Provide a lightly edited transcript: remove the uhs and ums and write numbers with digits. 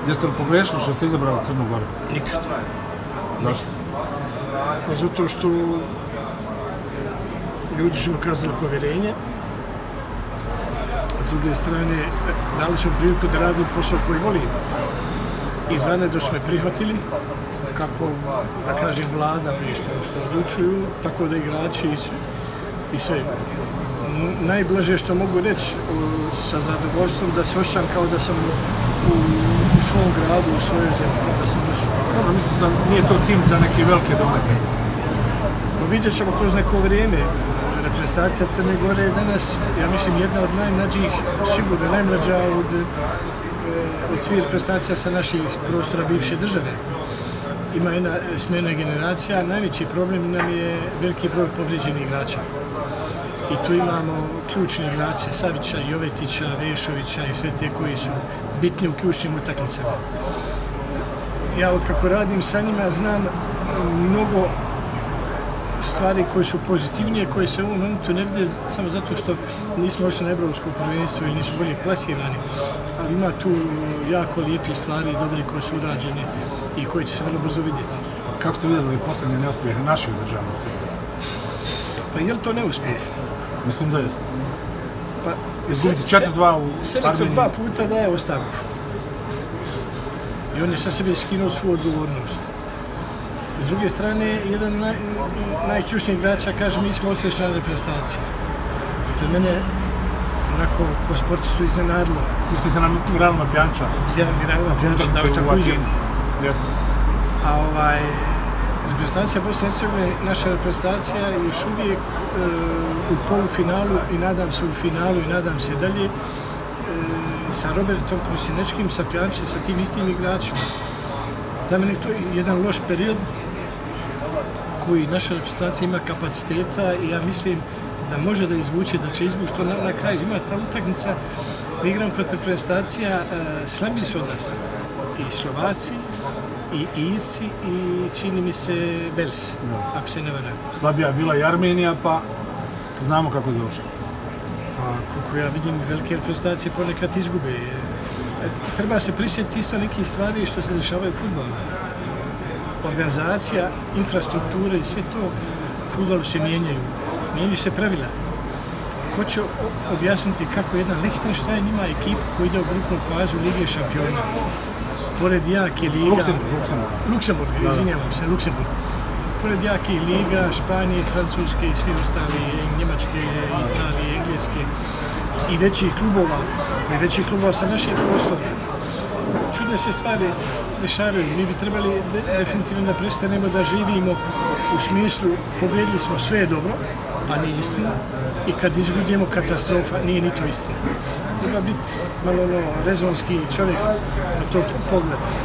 Jeste li pogrešili što ste izabrali Crnu Goru? Nikad. Zašto? Pa zato što ljudi su ukazali povjerenje. S druge strane, dali su priliku da radim posao koji volim. Izvanredno su me prihvatili, kako, da kažem, vlada što odlučuju, tako da igrači i sve. Najblaže što mogu reći sa zadovoljstvom da se osjećam kao da sam u svom gradu, u svojoj zemlji, da sam držao. Dobro, mislim da nije to tim za neke velike domete. Vidjet ćemo kroz neko vrijeme. Reprezentacija Crne Gore je danas, ja mislim, jedna od najmlađih, sigurno najmlađa od svih reprezentacija sa naših prostora bivše države. Ima jedna smjena generacija, a najveći problem nam je veliki broj povrijeđenih igrača. I tu imamo ključne igrače, Savića, Jovetića, Vešovića i sve te koji su bitni u ključnim utakmicama. Ja otkako radim sa njima znam mnogo stvari koje su pozitivnije, koje se u ovom momentu ne vide samo zato što nismo ošli na evropsko prvenstvo ili nisu bolje plasirani, ali ima tu jako lijepi stvari i dobri koje su urađene i koje će se vrlo brzo vidjeti. Kako ste vidjeli posljednje neuspjehe naših državnih tima? Pa je li to neuspjeh? Mislim da jeste. Pa, izgubiti 4-2 u Armeniji. Selektor 2 puta daje ostavku. I on je sa sebe skinuo svu odgovornost. S druge strane, jedan od najključnijih igrača kaže mi smo osjećana reprezentacija. Što je mene onako ko sportistu iznenadilo. Mislite na Miralna Pjanića? Ja, Miralna Pjanića, da je također. A reprezentacija Bosne i Hercegovine, naša reprezentacija je još uvijek u polufinalu i nadam se u finalu i nadam se dalje sa Robertom Prosinečkim, sa Pjanićem, sa tim istim igračima. Za mene to je jedan loš period koji naša reprezentacija ima kapaciteta i ja mislim da može da izvuče, da će izvući to na kraju. Ima ta utakmica, mi igramo protiv reprezentacija, slabiji su od nas. I Slovaci, i Irci, i čini mi se Vels, ako se ne varam. Slabija je bila i Armenija, pa znamo kako završava. Pa, koliko ja vidim, velike reprezentacije ponekad izgube. Treba se prisjetiti isto nekih stvari što se dešavaju u fudbalu. Organizacija, infrastrukture i sve to u fudbalu se mijenjaju se pravila. Ko će objasniti kako jedan Lichtenstein ima ekipu koja ide u grupnu fazu Lige šampiona? Pored jake liga... Luksemburg, izvinjavam se, Luksemburg. Pored jake liga, Španije, Francuske i svi ostali, Njemačke, Italije, Engleske i većih klubova sa naših prostora. Čudne se stvari dešavaju. Mi bi trebali definitivno da prestanemo da živimo u smislu pobjedili smo, sve je dobro, a nije istina. I kad izgubimo katastrofa, nije ni to istina. Treba biti malo rezonski čovjek na to pogled.